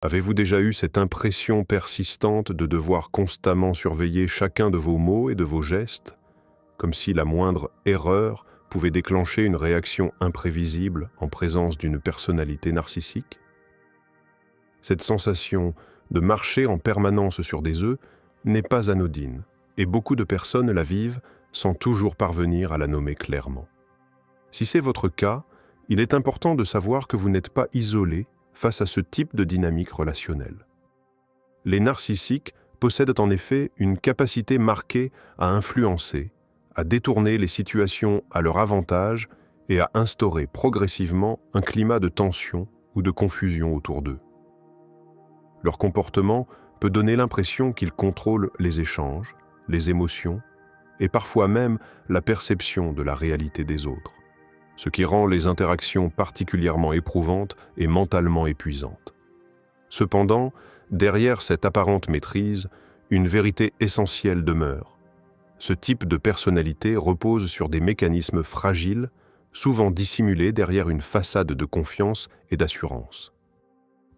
Avez-vous déjà eu cette impression persistante de devoir constamment surveiller chacun de vos mots et de vos gestes, comme si la moindre erreur pouvait déclencher une réaction imprévisible en présence d'une personnalité narcissique? Cette sensation de marcher en permanence sur des œufs n'est pas anodine, et beaucoup de personnes la vivent sans toujours parvenir à la nommer clairement. Si c'est votre cas, il est important de savoir que vous n'êtes pas isolé face à ce type de dynamique relationnelle. Les narcissiques possèdent en effet une capacité marquée à influencer, à détourner les situations à leur avantage et à instaurer progressivement un climat de tension ou de confusion autour d'eux. Leur comportement peut donner l'impression qu'ils contrôlent les échanges, les émotions et parfois même la perception de la réalité des autres, ce qui rend les interactions particulièrement éprouvantes et mentalement épuisantes. Cependant, derrière cette apparente maîtrise, une vérité essentielle demeure. Ce type de personnalité repose sur des mécanismes fragiles, souvent dissimulés derrière une façade de confiance et d'assurance.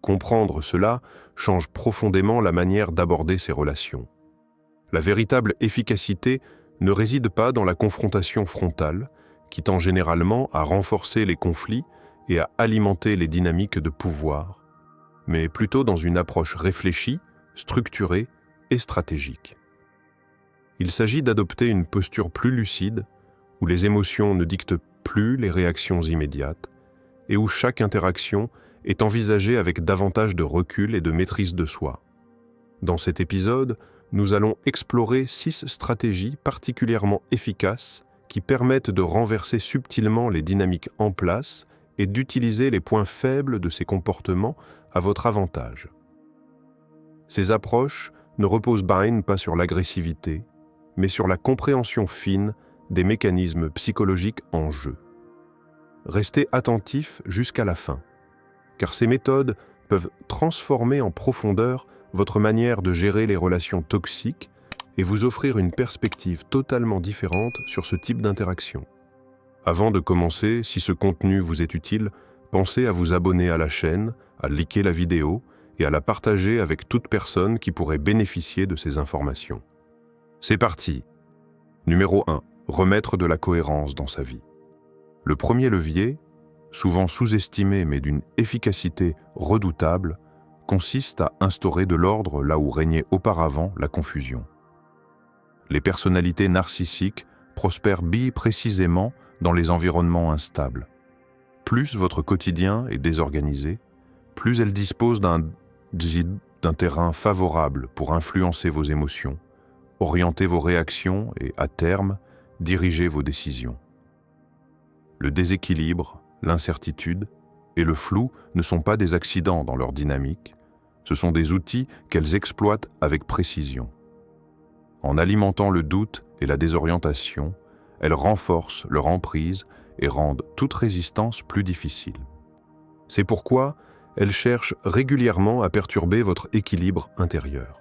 Comprendre cela change profondément la manière d'aborder ces relations. La véritable efficacité ne réside pas dans la confrontation frontale, qui tend généralement à renforcer les conflits et à alimenter les dynamiques de pouvoir, mais plutôt dans une approche réfléchie, structurée et stratégique. Il s'agit d'adopter une posture plus lucide, où les émotions ne dictent plus les réactions immédiates, et où chaque interaction est envisagée avec davantage de recul et de maîtrise de soi. Dans cet épisode, nous allons explorer 6 stratégies particulièrement efficaces qui permettent de renverser subtilement les dynamiques en place et d'utiliser les points faibles de ces comportements à votre avantage. Ces approches ne reposent pas sur l'agressivité, mais sur la compréhension fine des mécanismes psychologiques en jeu. Restez attentifs jusqu'à la fin, car ces méthodes peuvent transformer en profondeur votre manière de gérer les relations toxiques et vous offrir une perspective totalement différente sur ce type d'interaction. Avant de commencer, si ce contenu vous est utile, pensez à vous abonner à la chaîne, à liker la vidéo et à la partager avec toute personne qui pourrait bénéficier de ces informations. C'est parti. Numéro 1. Remettre de la cohérence dans sa vie. Le premier levier, souvent sous-estimé mais d'une efficacité redoutable, consiste à instaurer de l'ordre là où régnait auparavant la confusion. Les personnalités narcissiques prospèrent précisément dans les environnements instables. Plus votre quotidien est désorganisé, plus elles disposent d'un terrain favorable pour influencer vos émotions, orienter vos réactions et, à terme, diriger vos décisions. Le déséquilibre, l'incertitude et le flou ne sont pas des accidents dans leur dynamique, ce sont des outils qu'elles exploitent avec précision. En alimentant le doute et la désorientation, elles renforcent leur emprise et rendent toute résistance plus difficile. C'est pourquoi elles cherchent régulièrement à perturber votre équilibre intérieur.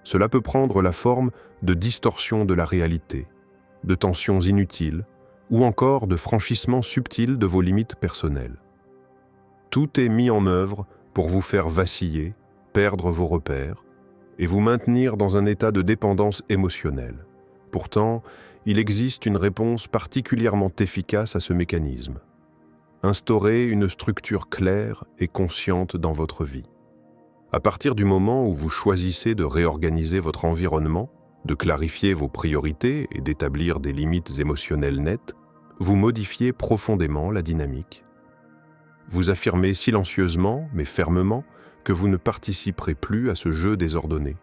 Cela peut prendre la forme de distorsions de la réalité, de tensions inutiles ou encore de franchissements subtils de vos limites personnelles. Tout est mis en œuvre pour vous faire vaciller, perdre vos repères et vous maintenir dans un état de dépendance émotionnelle. Pourtant, il existe une réponse particulièrement efficace à ce mécanisme. Instaurez une structure claire et consciente dans votre vie. À partir du moment où vous choisissez de réorganiser votre environnement, de clarifier vos priorités et d'établir des limites émotionnelles nettes, vous modifiez profondément la dynamique. Vous affirmez silencieusement mais fermement que vous ne participerez plus à ce jeu désordonné.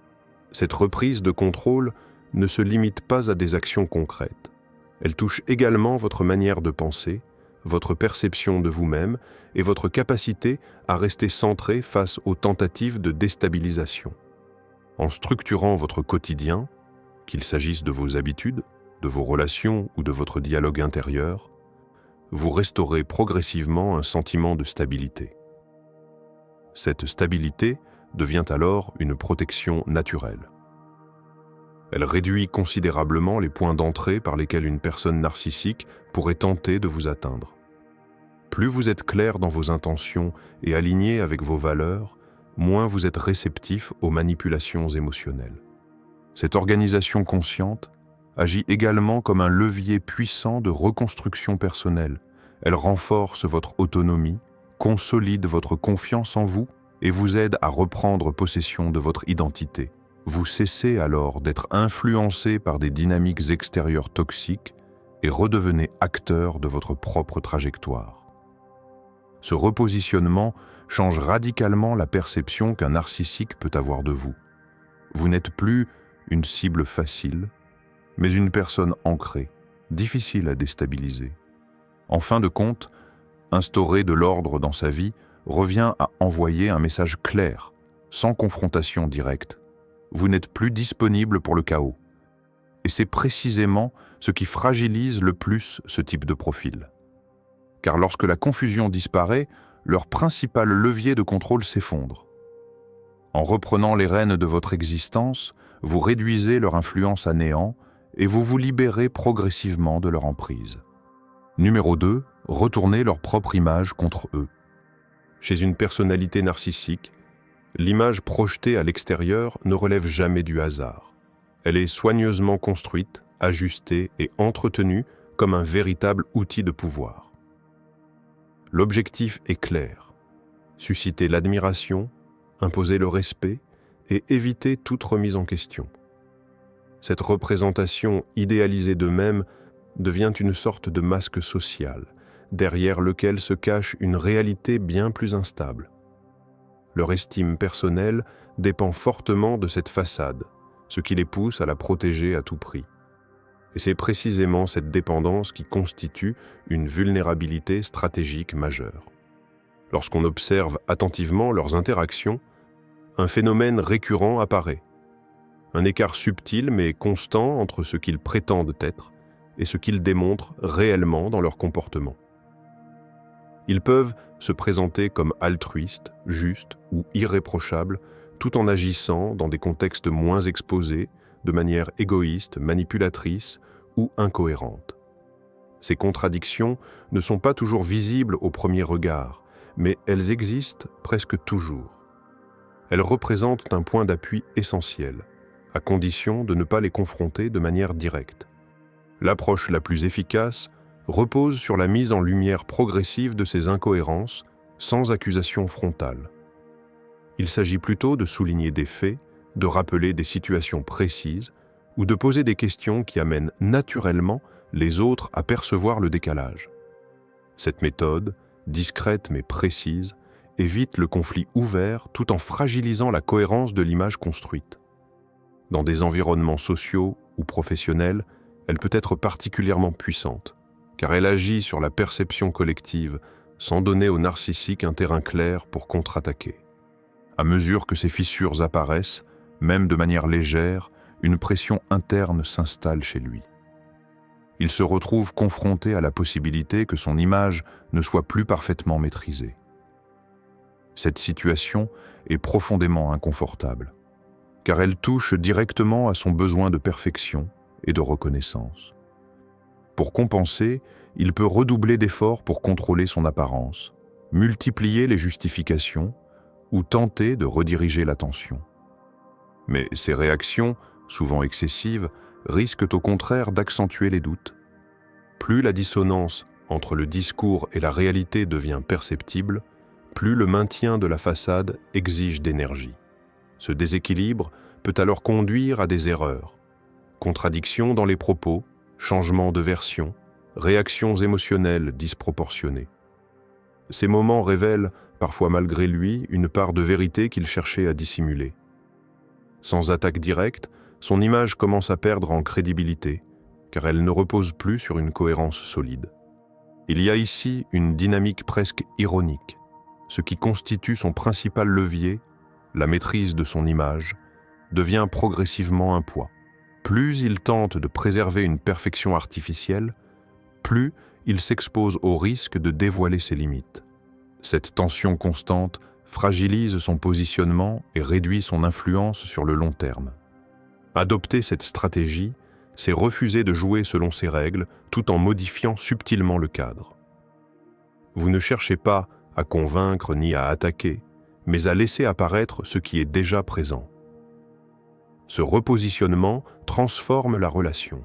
Cette reprise de contrôle ne se limite pas à des actions concrètes. Elle touche également votre manière de penser, votre perception de vous-même et votre capacité à rester centré face aux tentatives de déstabilisation. En structurant votre quotidien, qu'il s'agisse de vos habitudes, de vos relations ou de votre dialogue intérieur, vous restaurez progressivement un sentiment de stabilité. Cette stabilité devient alors une protection naturelle. Elle réduit considérablement les points d'entrée par lesquels une personne narcissique pourrait tenter de vous atteindre. Plus vous êtes clair dans vos intentions et aligné avec vos valeurs, moins vous êtes réceptif aux manipulations émotionnelles. Cette organisation consciente agit également comme un levier puissant de reconstruction personnelle. Elle renforce votre autonomie, consolide votre confiance en vous et vous aide à reprendre possession de votre identité. Vous cessez alors d'être influencé par des dynamiques extérieures toxiques et redevenez acteur de votre propre trajectoire. Ce repositionnement change radicalement la perception qu'un narcissique peut avoir de vous. Vous n'êtes plus une cible facile, mais une personne ancrée, difficile à déstabiliser. En fin de compte, instaurer de l'ordre dans sa vie revient à envoyer un message clair, sans confrontation directe. Vous n'êtes plus disponible pour le chaos. Et c'est précisément ce qui fragilise le plus ce type de profil. Car lorsque la confusion disparaît, leur principal levier de contrôle s'effondre. En reprenant les rênes de votre existence, vous réduisez leur influence à néant et vous vous libérez progressivement de leur emprise. Numéro 2, retournez leur propre image contre eux. Chez une personnalité narcissique, l'image projetée à l'extérieur ne relève jamais du hasard. Elle est soigneusement construite, ajustée et entretenue comme un véritable outil de pouvoir. L'objectif est clair: susciter l'admiration, imposer le respect et éviter toute remise en question. Cette représentation idéalisée d'eux-mêmes devient une sorte de masque social, derrière lequel se cache une réalité bien plus instable. Leur estime personnelle dépend fortement de cette façade, ce qui les pousse à la protéger à tout prix. Et c'est précisément cette dépendance qui constitue une vulnérabilité stratégique majeure. Lorsqu'on observe attentivement leurs interactions, un phénomène récurrent apparaît. Un écart subtil mais constant entre ce qu'ils prétendent être et ce qu'ils démontrent réellement dans leur comportement. Ils peuvent se présenter comme altruistes, justes ou irréprochables, tout en agissant dans des contextes moins exposés, de manière égoïste, manipulatrice ou incohérente. Ces contradictions ne sont pas toujours visibles au premier regard, mais elles existent presque toujours. Elles représentent un point d'appui essentiel, à condition de ne pas les confronter de manière directe. L'approche la plus efficace repose sur la mise en lumière progressive de ces incohérences, sans accusation frontale. Il s'agit plutôt de souligner des faits, de rappeler des situations précises ou de poser des questions qui amènent naturellement les autres à percevoir le décalage. Cette méthode, discrète mais précise, évite le conflit ouvert tout en fragilisant la cohérence de l'image construite. Dans des environnements sociaux ou professionnels, elle peut être particulièrement puissante, car elle agit sur la perception collective sans donner au narcissique un terrain clair pour contre-attaquer. À mesure que ces fissures apparaissent, même de manière légère, une pression interne s'installe chez lui. Il se retrouve confronté à la possibilité que son image ne soit plus parfaitement maîtrisée. Cette situation est profondément inconfortable, car elle touche directement à son besoin de perfection et de reconnaissance. Pour compenser, il peut redoubler d'efforts pour contrôler son apparence, multiplier les justifications ou tenter de rediriger l'attention. Mais ces réactions, souvent excessives, risquent au contraire d'accentuer les doutes. Plus la dissonance entre le discours et la réalité devient perceptible, plus le maintien de la façade exige d'énergie. Ce déséquilibre peut alors conduire à des erreurs, contradictions dans les propos, changements de version, réactions émotionnelles disproportionnées. Ces moments révèlent, parfois malgré lui, une part de vérité qu'il cherchait à dissimuler. Sans attaque directe, son image commence à perdre en crédibilité, car elle ne repose plus sur une cohérence solide. Il y a ici une dynamique presque ironique. Ce qui constitue son principal levier, la maîtrise de son image, devient progressivement un poids. Plus il tente de préserver une perfection artificielle, plus il s'expose au risque de dévoiler ses limites. Cette tension constante fragilise son positionnement et réduit son influence sur le long terme. Adopter cette stratégie, c'est refuser de jouer selon ses règles tout en modifiant subtilement le cadre. Vous ne cherchez pas à convaincre ni à attaquer, mais à laisser apparaître ce qui est déjà présent. Ce repositionnement transforme la relation.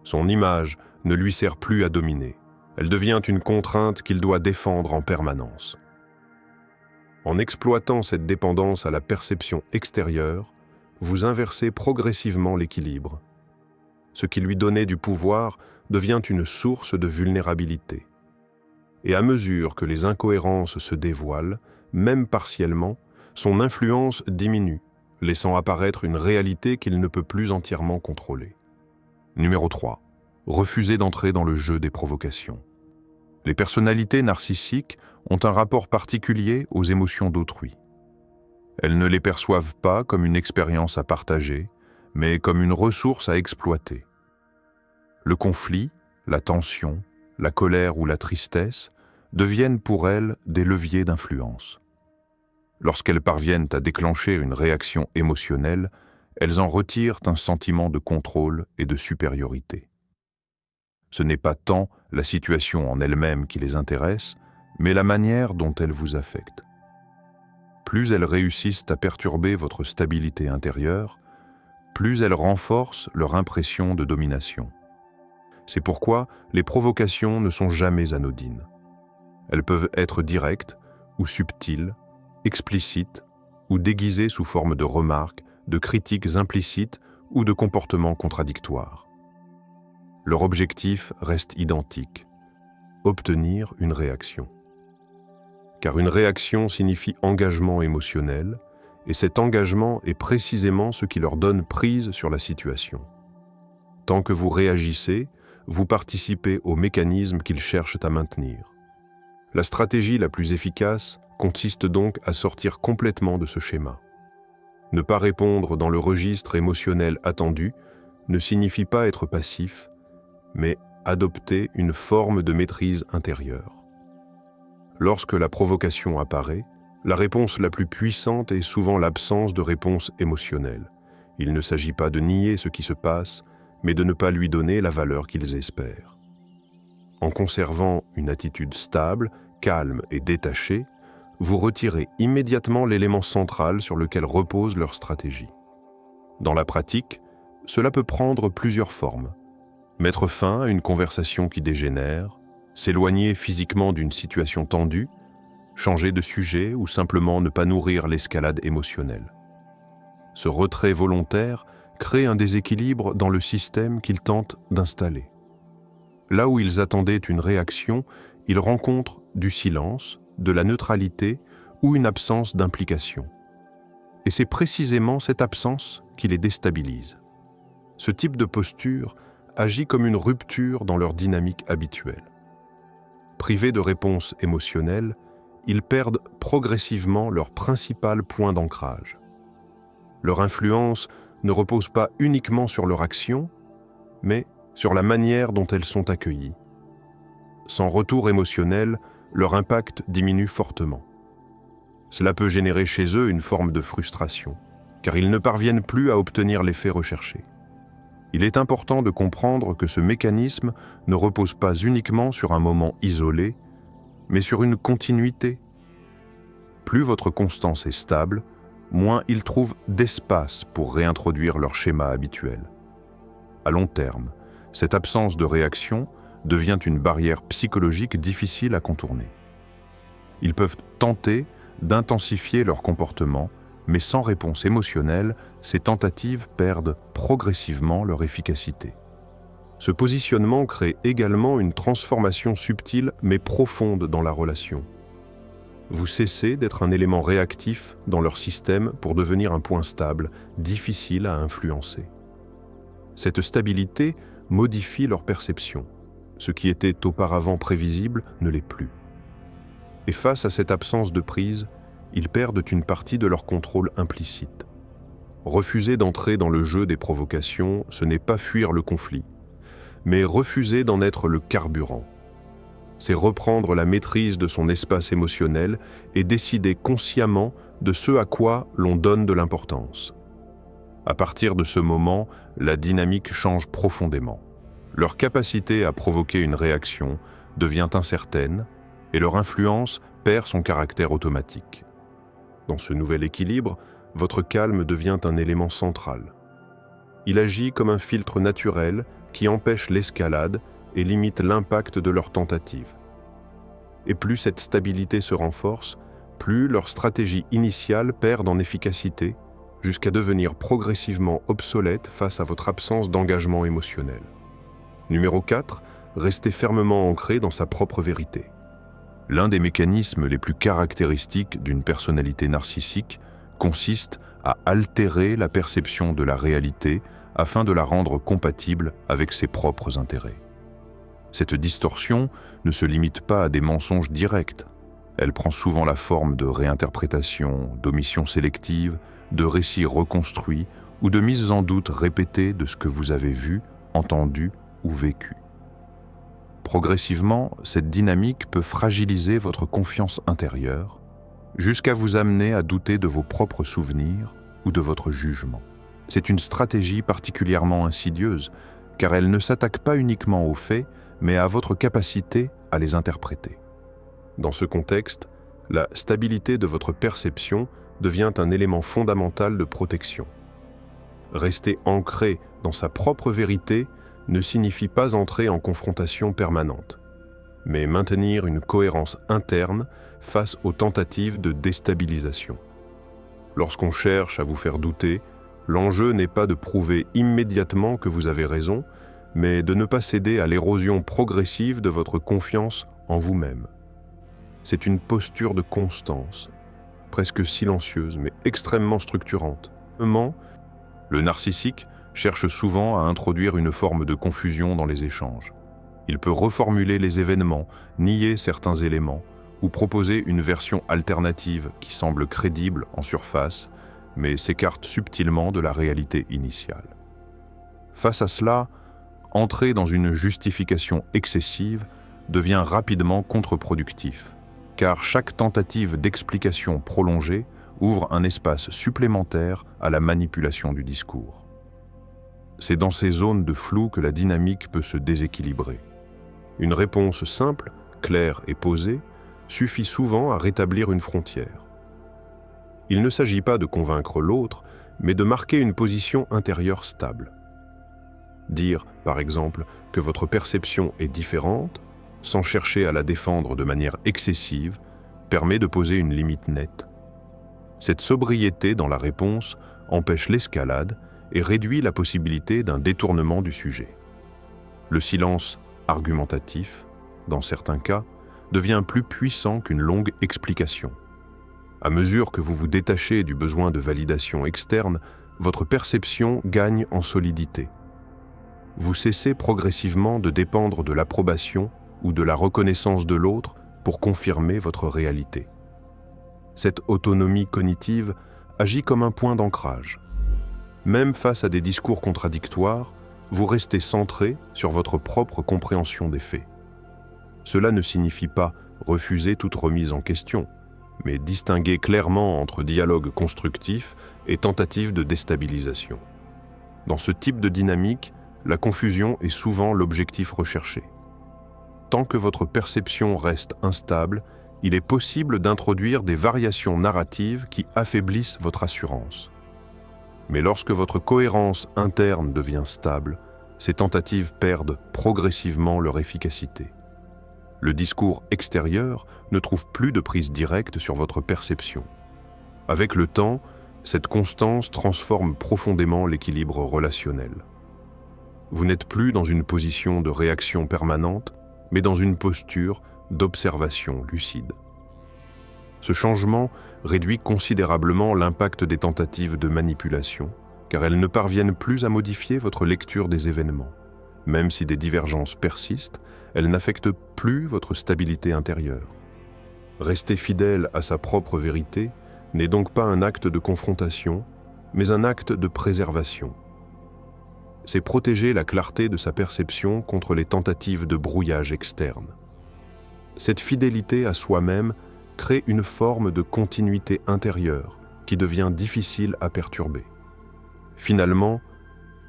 Son image ne lui sert plus à dominer. Elle devient une contrainte qu'il doit défendre en permanence. En exploitant cette dépendance à la perception extérieure, vous inversez progressivement l'équilibre. Ce qui lui donnait du pouvoir devient une source de vulnérabilité. Et à mesure que les incohérences se dévoilent, même partiellement, son influence diminue, laissant apparaître une réalité qu'il ne peut plus entièrement contrôler. Numéro 3. Refuser d'entrer dans le jeu des provocations. Les personnalités narcissiques ont un rapport particulier aux émotions d'autrui. Elles ne les perçoivent pas comme une expérience à partager, mais comme une ressource à exploiter. Le conflit, la tension, la colère ou la tristesse deviennent pour elles des leviers d'influence. Lorsqu'elles parviennent à déclencher une réaction émotionnelle, elles en retirent un sentiment de contrôle et de supériorité. Ce n'est pas tant la situation en elle-même qui les intéresse, mais la manière dont elle vous affecte. Plus elles réussissent à perturber votre stabilité intérieure, plus elles renforcent leur impression de domination. C'est pourquoi les provocations ne sont jamais anodines. Elles peuvent être directes ou subtiles, explicites ou déguisées sous forme de remarques, de critiques implicites ou de comportements contradictoires. Leur objectif reste identique, obtenir une réaction. Car une réaction signifie engagement émotionnel, et cet engagement est précisément ce qui leur donne prise sur la situation. Tant que vous réagissez, vous participez au mécanisme qu'ils cherchent à maintenir. La stratégie la plus efficace consiste donc à sortir complètement de ce schéma. Ne pas répondre dans le registre émotionnel attendu ne signifie pas être passif, mais adopter une forme de maîtrise intérieure. Lorsque la provocation apparaît, la réponse la plus puissante est souvent l'absence de réponse émotionnelle. Il ne s'agit pas de nier ce qui se passe, mais de ne pas lui donner la valeur qu'ils espèrent. En conservant une attitude stable, calme et détachée, vous retirez immédiatement l'élément central sur lequel repose leur stratégie. Dans la pratique, cela peut prendre plusieurs formes. Mettre fin à une conversation qui dégénère, s'éloigner physiquement d'une situation tendue, changer de sujet ou simplement ne pas nourrir l'escalade émotionnelle. Ce retrait volontaire crée un déséquilibre dans le système qu'ils tentent d'installer. Là où ils attendaient une réaction, ils rencontrent du silence, de la neutralité ou une absence d'implication. Et c'est précisément cette absence qui les déstabilise. Ce type de posture agit comme une rupture dans leur dynamique habituelle. Privés de réponse émotionnelle, ils perdent progressivement leur principal point d'ancrage. Leur influence ne repose pas uniquement sur leur action, mais sur la manière dont elles sont accueillies. Sans retour émotionnel, leur impact diminue fortement. Cela peut générer chez eux une forme de frustration, car ils ne parviennent plus à obtenir l'effet recherché. Il est important de comprendre que ce mécanisme ne repose pas uniquement sur un moment isolé, mais sur une continuité. Plus votre constance est stable, moins ils trouvent d'espace pour réintroduire leur schéma habituel. À long terme, cette absence de réaction devient une barrière psychologique difficile à contourner. Ils peuvent tenter d'intensifier leur comportement, mais sans réponse émotionnelle, ces tentatives perdent progressivement leur efficacité. Ce positionnement crée également une transformation subtile mais profonde dans la relation. Vous cessez d'être un élément réactif dans leur système pour devenir un point stable, difficile à influencer. Cette stabilité modifie leur perception. Ce qui était auparavant prévisible ne l'est plus. Et face à cette absence de prise, ils perdent une partie de leur contrôle implicite. Refuser d'entrer dans le jeu des provocations, ce n'est pas fuir le conflit, mais refuser d'en être le carburant. C'est reprendre la maîtrise de son espace émotionnel et décider consciemment de ce à quoi l'on donne de l'importance. À partir de ce moment, la dynamique change profondément. Leur capacité à provoquer une réaction devient incertaine et leur influence perd son caractère automatique. Dans ce nouvel équilibre, votre calme devient un élément central. Il agit comme un filtre naturel qui empêche l'escalade et limite l'impact de leurs tentatives. Et plus cette stabilité se renforce, plus leur stratégie initiale perd en efficacité, jusqu'à devenir progressivement obsolète face à votre absence d'engagement émotionnel. Numéro 4, restez fermement ancré dans sa propre vérité. L'un des mécanismes les plus caractéristiques d'une personnalité narcissique consiste à altérer la perception de la réalité afin de la rendre compatible avec ses propres intérêts. Cette distorsion ne se limite pas à des mensonges directs. Elle prend souvent la forme de réinterprétations, d'omissions sélectives, de récits reconstruits ou de mises en doute répétées de ce que vous avez vu, entendu ou vécu. Progressivement, cette dynamique peut fragiliser votre confiance intérieure, jusqu'à vous amener à douter de vos propres souvenirs ou de votre jugement. C'est une stratégie particulièrement insidieuse, car elle ne s'attaque pas uniquement aux faits, mais à votre capacité à les interpréter. Dans ce contexte, la stabilité de votre perception devient un élément fondamental de protection. Rester ancré dans sa propre vérité ne signifie pas entrer en confrontation permanente, mais maintenir une cohérence interne face aux tentatives de déstabilisation. Lorsqu'on cherche à vous faire douter, l'enjeu n'est pas de prouver immédiatement que vous avez raison, mais de ne pas céder à l'érosion progressive de votre confiance en vous-même. C'est une posture de constance, presque silencieuse mais extrêmement structurante. Le narcissique cherche souvent à introduire une forme de confusion dans les échanges. Il peut reformuler les événements, nier certains éléments ou proposer une version alternative qui semble crédible en surface, mais s'écarte subtilement de la réalité initiale. Face à cela, entrer dans une justification excessive devient rapidement contre-productif, car chaque tentative d'explication prolongée ouvre un espace supplémentaire à la manipulation du discours. C'est dans ces zones de flou que la dynamique peut se déséquilibrer. Une réponse simple, claire et posée suffit souvent à rétablir une frontière. Il ne s'agit pas de convaincre l'autre, mais de marquer une position intérieure stable. Dire, par exemple, que votre perception est différente, sans chercher à la défendre de manière excessive, permet de poser une limite nette. Cette sobriété dans la réponse empêche l'escalade et réduit la possibilité d'un détournement du sujet. Le silence argumentatif, dans certains cas, devient plus puissant qu'une longue explication. À mesure que vous vous détachez du besoin de validation externe, votre perception gagne en solidité. Vous cessez progressivement de dépendre de l'approbation ou de la reconnaissance de l'autre pour confirmer votre réalité. Cette autonomie cognitive agit comme un point d'ancrage. Même face à des discours contradictoires, vous restez centré sur votre propre compréhension des faits. Cela ne signifie pas refuser toute remise en question, mais distinguer clairement entre dialogue constructif et tentative de déstabilisation. Dans ce type de dynamique, la confusion est souvent l'objectif recherché. Tant que votre perception reste instable, il est possible d'introduire des variations narratives qui affaiblissent votre assurance. Mais lorsque votre cohérence interne devient stable, ces tentatives perdent progressivement leur efficacité. Le discours extérieur ne trouve plus de prise directe sur votre perception. Avec le temps, cette constance transforme profondément l'équilibre relationnel. Vous n'êtes plus dans une position de réaction permanente, mais dans une posture d'observation lucide. Ce changement réduit considérablement l'impact des tentatives de manipulation, car elles ne parviennent plus à modifier votre lecture des événements. Même si des divergences persistent, elles n'affectent plus votre stabilité intérieure. Rester fidèle à sa propre vérité n'est donc pas un acte de confrontation, mais un acte de préservation. C'est protéger la clarté de sa perception contre les tentatives de brouillage externe. Cette fidélité à soi-même crée une forme de continuité intérieure qui devient difficile à perturber. Finalement,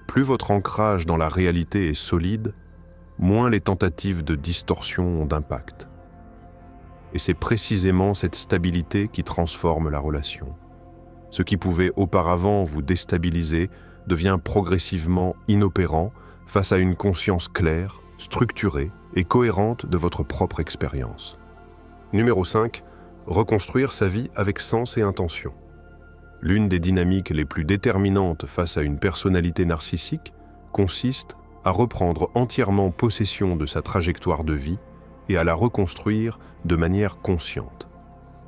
plus votre ancrage dans la réalité est solide, moins les tentatives de distorsion ont d'impact. Et c'est précisément cette stabilité qui transforme la relation. Ce qui pouvait auparavant vous déstabiliser devient progressivement inopérant face à une conscience claire, structurée et cohérente de votre propre expérience. Numéro 5. Reconstruire sa vie avec sens et intention. L'une des dynamiques les plus déterminantes face à une personnalité narcissique consiste à reprendre entièrement possession de sa trajectoire de vie et à la reconstruire de manière consciente.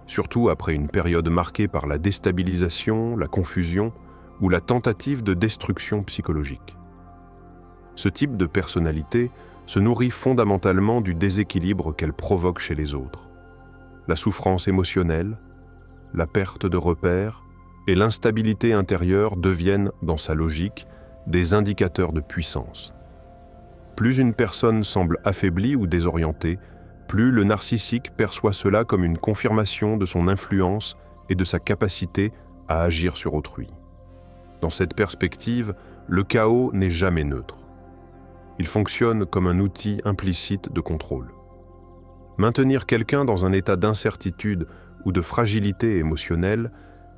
Surtout après une période marquée par la déstabilisation, la confusion ou la tentative de destruction psychologique. Ce type de personnalité se nourrit fondamentalement du déséquilibre qu'elle provoque chez les autres. La souffrance émotionnelle, la perte de repères et l'instabilité intérieure deviennent, dans sa logique, des indicateurs de puissance. Plus une personne semble affaiblie ou désorientée, plus le narcissique perçoit cela comme une confirmation de son influence et de sa capacité à agir sur autrui. Dans cette perspective, le chaos n'est jamais neutre. Il fonctionne comme un outil implicite de contrôle. Maintenir quelqu'un dans un état d'incertitude ou de fragilité émotionnelle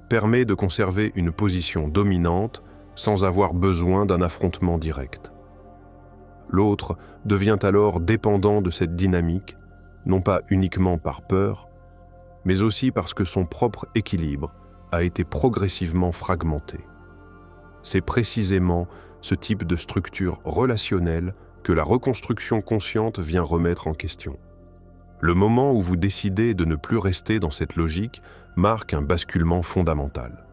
permet de conserver une position dominante sans avoir besoin d'un affrontement direct. L'autre devient alors dépendant de cette dynamique, non pas uniquement par peur, mais aussi parce que son propre équilibre a été progressivement fragmenté. C'est précisément ce type de structure relationnelle que la reconstruction consciente vient remettre en question. Le moment où vous décidez de ne plus rester dans cette logique marque un basculement fondamental.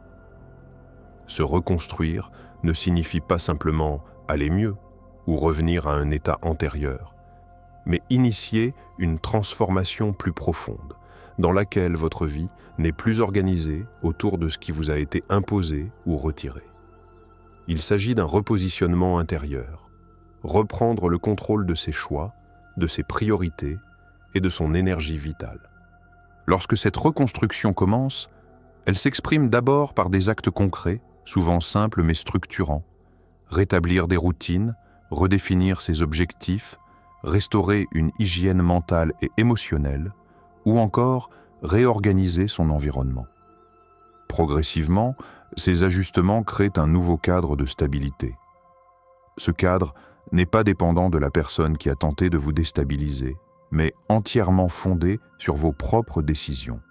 Se reconstruire ne signifie pas simplement aller mieux ou revenir à un état antérieur, mais initier une transformation plus profonde, dans laquelle votre vie n'est plus organisée autour de ce qui vous a été imposé ou retiré. Il s'agit d'un repositionnement intérieur, reprendre le contrôle de ses choix, de ses priorités et de son énergie vitale. Lorsque cette reconstruction commence, elle s'exprime d'abord par des actes concrets, souvent simples mais structurants. Rétablir des routines, redéfinir ses objectifs, restaurer une hygiène mentale et émotionnelle, ou encore réorganiser son environnement. Progressivement, ces ajustements créent un nouveau cadre de stabilité. Ce cadre n'est pas dépendant de la personne qui a tenté de vous déstabiliser, mais entièrement fondé sur vos propres décisions.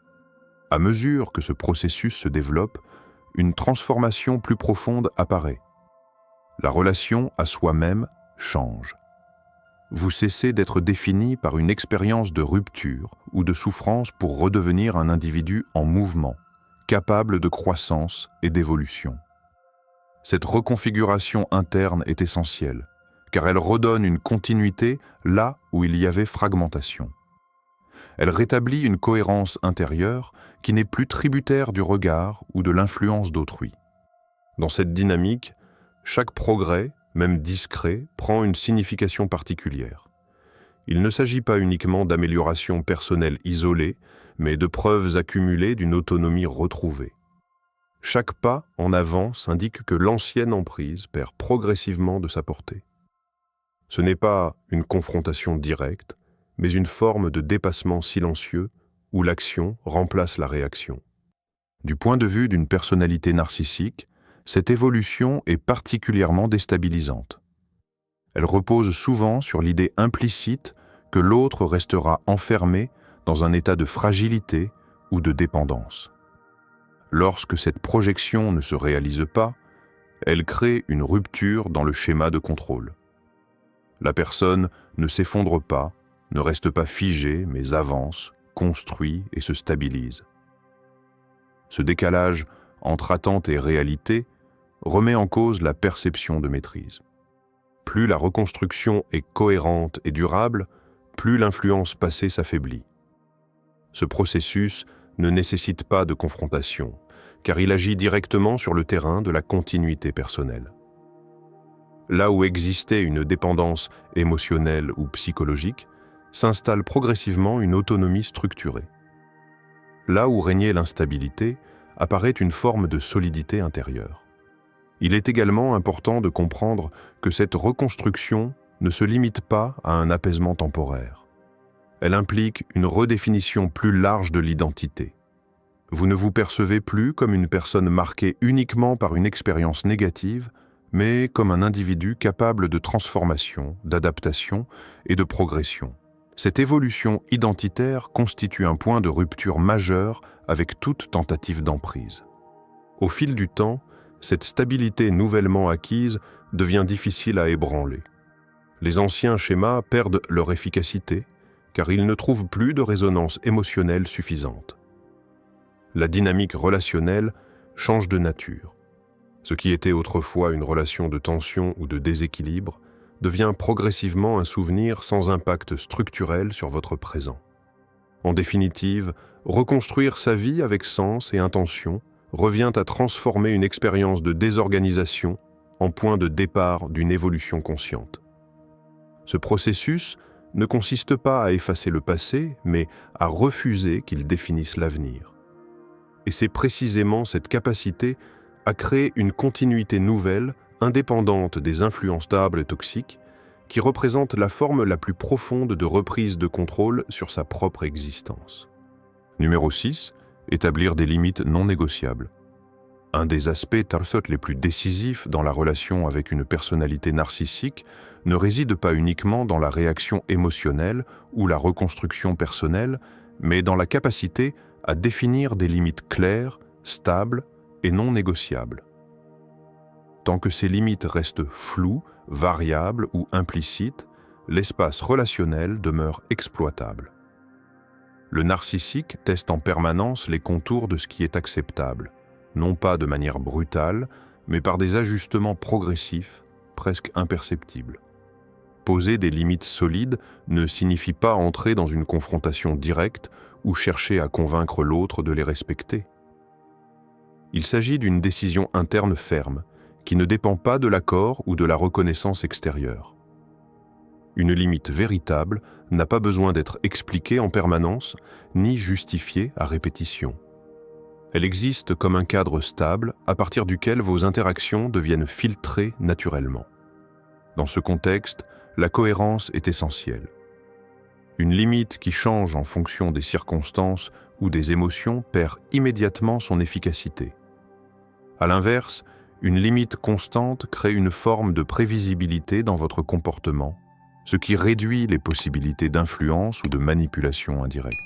À mesure que ce processus se développe, une transformation plus profonde apparaît. La relation à soi-même change. Vous cessez d'être défini par une expérience de rupture ou de souffrance pour redevenir un individu en mouvement, capable de croissance et d'évolution. Cette reconfiguration interne est essentielle, car elle redonne une continuité là où il y avait fragmentation. Elle rétablit une cohérence intérieure qui n'est plus tributaire du regard ou de l'influence d'autrui. Dans cette dynamique, chaque progrès, même discret, prend une signification particulière. Il ne s'agit pas uniquement d'améliorations personnelles isolées, mais de preuves accumulées d'une autonomie retrouvée. Chaque pas en avant indique que l'ancienne emprise perd progressivement de sa portée. Ce n'est pas une confrontation directe, mais une forme de dépassement silencieux où l'action remplace la réaction. Du point de vue d'une personnalité narcissique, cette évolution est particulièrement déstabilisante. Elle repose souvent sur l'idée implicite que l'autre restera enfermé dans un état de fragilité ou de dépendance. Lorsque cette projection ne se réalise pas, elle crée une rupture dans le schéma de contrôle. La personne ne s'effondre pas, ne reste pas figée, mais avance, construit et se stabilise. Ce décalage entre attente et réalité remet en cause la perception de maîtrise. Plus la reconstruction est cohérente et durable, plus l'influence passée s'affaiblit. Ce processus ne nécessite pas de confrontation, car il agit directement sur le terrain de la continuité personnelle. Là où existait une dépendance émotionnelle ou psychologique, s'installe progressivement une autonomie structurée. Là où régnait l'instabilité, apparaît une forme de solidité intérieure. Il est également important de comprendre que cette reconstruction ne se limite pas à un apaisement temporaire. Elle implique une redéfinition plus large de l'identité. Vous ne vous percevez plus comme une personne marquée uniquement par une expérience négative, mais comme un individu capable de transformation, d'adaptation et de progression. Cette évolution identitaire constitue un point de rupture majeur avec toute tentative d'emprise. Au fil du temps, cette stabilité nouvellement acquise devient difficile à ébranler. Les anciens schémas perdent leur efficacité, car ils ne trouvent plus de résonance émotionnelle suffisante. La dynamique relationnelle change de nature. Ce qui était autrefois une relation de tension ou de déséquilibre devient progressivement un souvenir sans impact structurel sur votre présent. En définitive, reconstruire sa vie avec sens et intention revient à transformer une expérience de désorganisation en point de départ d'une évolution consciente. Ce processus ne consiste pas à effacer le passé, mais à refuser qu'il définisse l'avenir. Et c'est précisément cette capacité à créer une continuité nouvelle, indépendante des influences stables et toxiques, qui représente la forme la plus profonde de reprise de contrôle sur sa propre existence. Numéro 6. Établir des limites non négociables. Un des aspects les plus décisifs dans la relation avec une personnalité narcissique ne réside pas uniquement dans la réaction émotionnelle ou la reconstruction personnelle, mais dans la capacité à définir des limites claires, stables et non négociables. Tant que ces limites restent floues, variables ou implicites, l'espace relationnel demeure exploitable. Le narcissique teste en permanence les contours de ce qui est acceptable, non pas de manière brutale, mais par des ajustements progressifs, presque imperceptibles. Poser des limites solides ne signifie pas entrer dans une confrontation directe ou chercher à convaincre l'autre de les respecter. Il s'agit d'une décision interne ferme, qui ne dépend pas de l'accord ou de la reconnaissance extérieure. Une limite véritable n'a pas besoin d'être expliquée en permanence, ni justifiée à répétition. Elle existe comme un cadre stable à partir duquel vos interactions deviennent filtrées naturellement. Dans ce contexte, la cohérence est essentielle. Une limite qui change en fonction des circonstances ou des émotions perd immédiatement son efficacité. À l'inverse, une limite constante crée une forme de prévisibilité dans votre comportement, ce qui réduit les possibilités d'influence ou de manipulation indirecte.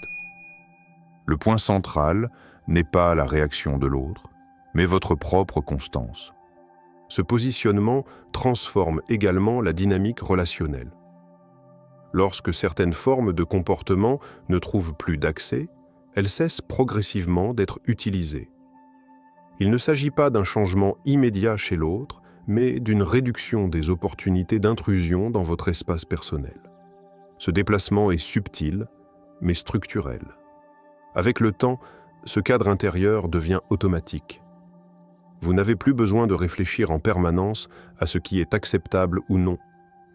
Le point central n'est pas la réaction de l'autre, mais votre propre constance. Ce positionnement transforme également la dynamique relationnelle. Lorsque certaines formes de comportement ne trouvent plus d'accès, elles cessent progressivement d'être utilisées. Il ne s'agit pas d'un changement immédiat chez l'autre, mais d'une réduction des opportunités d'intrusion dans votre espace personnel. Ce déplacement est subtil, mais structurel. Avec le temps, ce cadre intérieur devient automatique. Vous n'avez plus besoin de réfléchir en permanence à ce qui est acceptable ou non,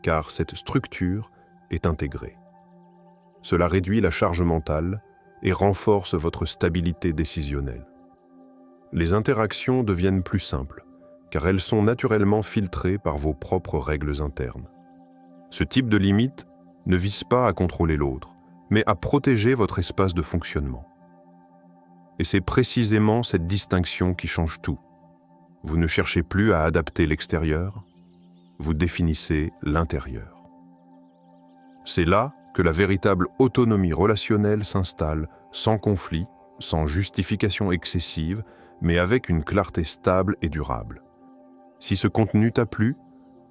car cette structure est intégrée. Cela réduit la charge mentale et renforce votre stabilité décisionnelle. Les interactions deviennent plus simples, car elles sont naturellement filtrées par vos propres règles internes. Ce type de limite ne vise pas à contrôler l'autre, mais à protéger votre espace de fonctionnement. Et c'est précisément cette distinction qui change tout. Vous ne cherchez plus à adapter l'extérieur, vous définissez l'intérieur. C'est là que la véritable autonomie relationnelle s'installe sans conflit, sans justification excessive, mais avec une clarté stable et durable. Si ce contenu t'a plu,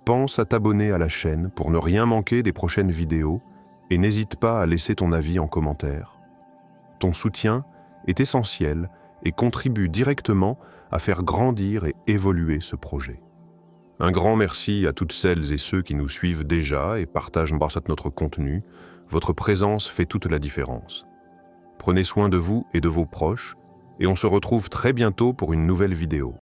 pense à t'abonner à la chaîne pour ne rien manquer des prochaines vidéos et n'hésite pas à laisser ton avis en commentaire. Ton soutien est essentiel et contribue directement à faire grandir et évoluer ce projet. Un grand merci à toutes celles et ceux qui nous suivent déjà et partagent notre contenu. Votre présence fait toute la différence. Prenez soin de vous et de vos proches, et on se retrouve très bientôt pour une nouvelle vidéo.